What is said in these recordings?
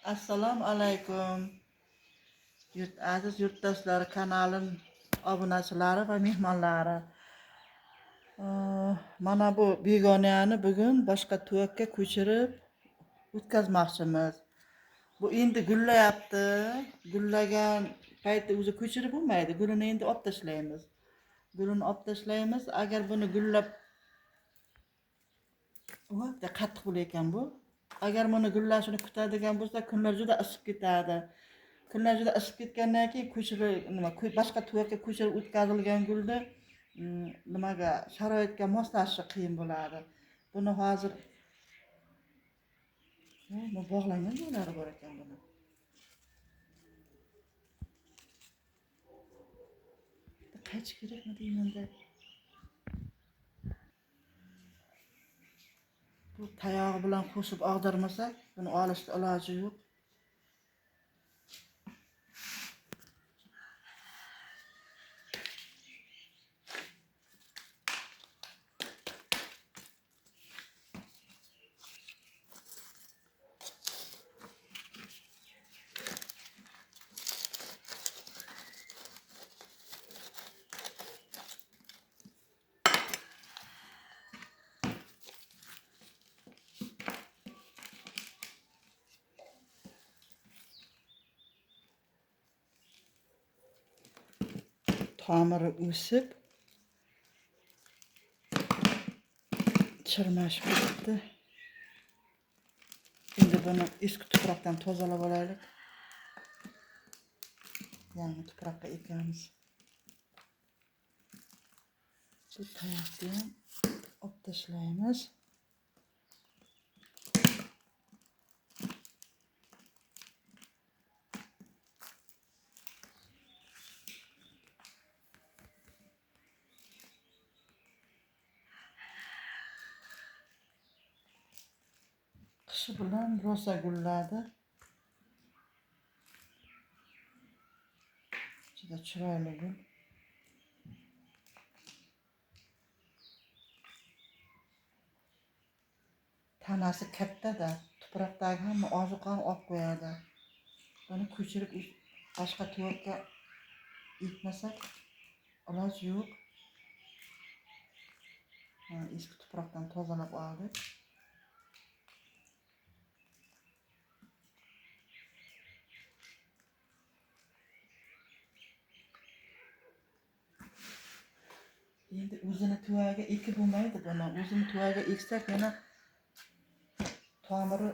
Assalomu alaykum. Aziz yurtdoshlar, kanalim obunachilari va mehmonlari. Mana bu begonani bugun boshqa tuyoqqa ko'chirib o'tkazmoqchimiz. Bu endi gullayapti. Gullagan payti o'zi ko'chirib bo'lmaydi. Gulini endi olib tashlaymiz. Agar buni gullab qattiq bo'lar ekan bu. Agar buni gullashini kutadigan bo'lsa, kunlar juda isib ketadi. Kunlar juda isib ketgandan keyin boshqa tuyoqqa ko'chirib o'tkazilgan gulni nimaga sharoitga moslashishi qiyin bo'ladi. Buni hozir bu bog'langan joylari bor ekan buni. Qaychi kerakmi deymanda. Bu tayog'i bilan qo'shib og'dirmasak, buni olishga iloji yo'q. Tomiri o'sib chirmashib ketdi. Endi buni eski tuproqdan tozalab olaylik. Yangi tuproqqa ekamiz. Bu tayoqni ham olib tashlaymiz. Qishi bilan rosa gulladi. Juda chiroyli gul. Tanasi katta-da, tuproqdagi hamma ozuqani olib qo'yadi. Buni ko'chirib boshqa tuyoqqa ekmasak iloji yo'q. Eski tuproqdan tozalab oldik. Endi o'zini tuyoqqa ekib bo'lmaydi buni. O'zini tuyoqqa eksak yana tomiri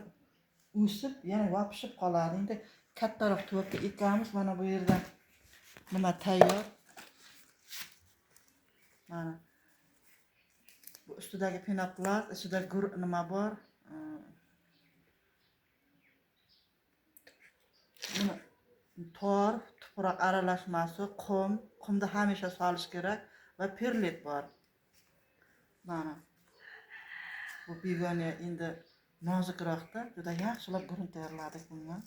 o'sib, yana yopishib qoladi. Endi kattaroq tuyoqqa ekamiz. Mana bu yerda nima tayyor. Mana bu ustidagi penoplast, ichida nima bor? Tor, tuproq aralashmasi, qumni hamisha solish kerak va perlit bor. Mana bu begona endi nozikroqda, juda yaxshilab guruch tayyorladik bundan.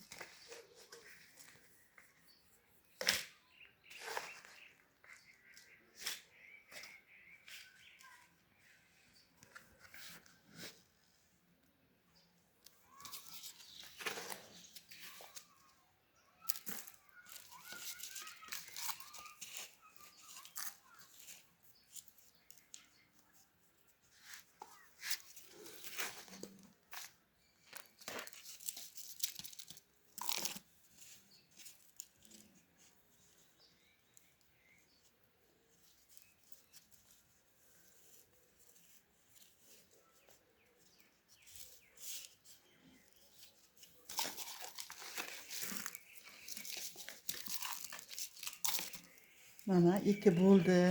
Mana ikki bo'ldi.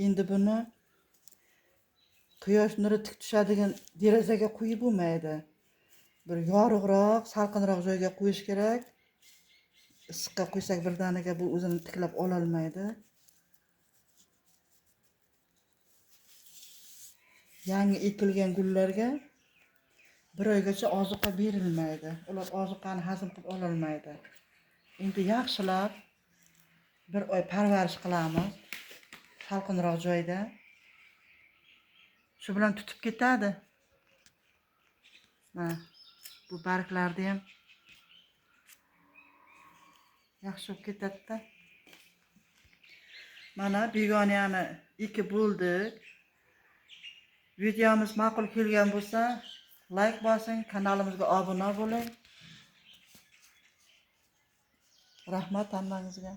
Endi buni quyosh nuri tik tushadigan derazaga qo'yib bo'lmaydi. Bir yorug'roq, salqinroq joyga qo'yish kerak. Issiqqa qo'ysak birdaniga bu o'zini tiklab ola olmaydi. Yangi ekilgan gullarga bir oygacha ozuqa berilmaydi. Ular ozuqani hazm qilib ola olmaydi. Endi yaxshilab bir oy parvarish qilamiz. Salqinroq joyda. Shu bilan tutib ketadi. Bu barglarni ham yaxshi bo'lib ketadi-da. Mana begonani 2 bo'ldik. Videomiz ma'qul kelgan bo'lsa, like bosing, kanalimizga obuna bo'ling. Rahmat hammangizga.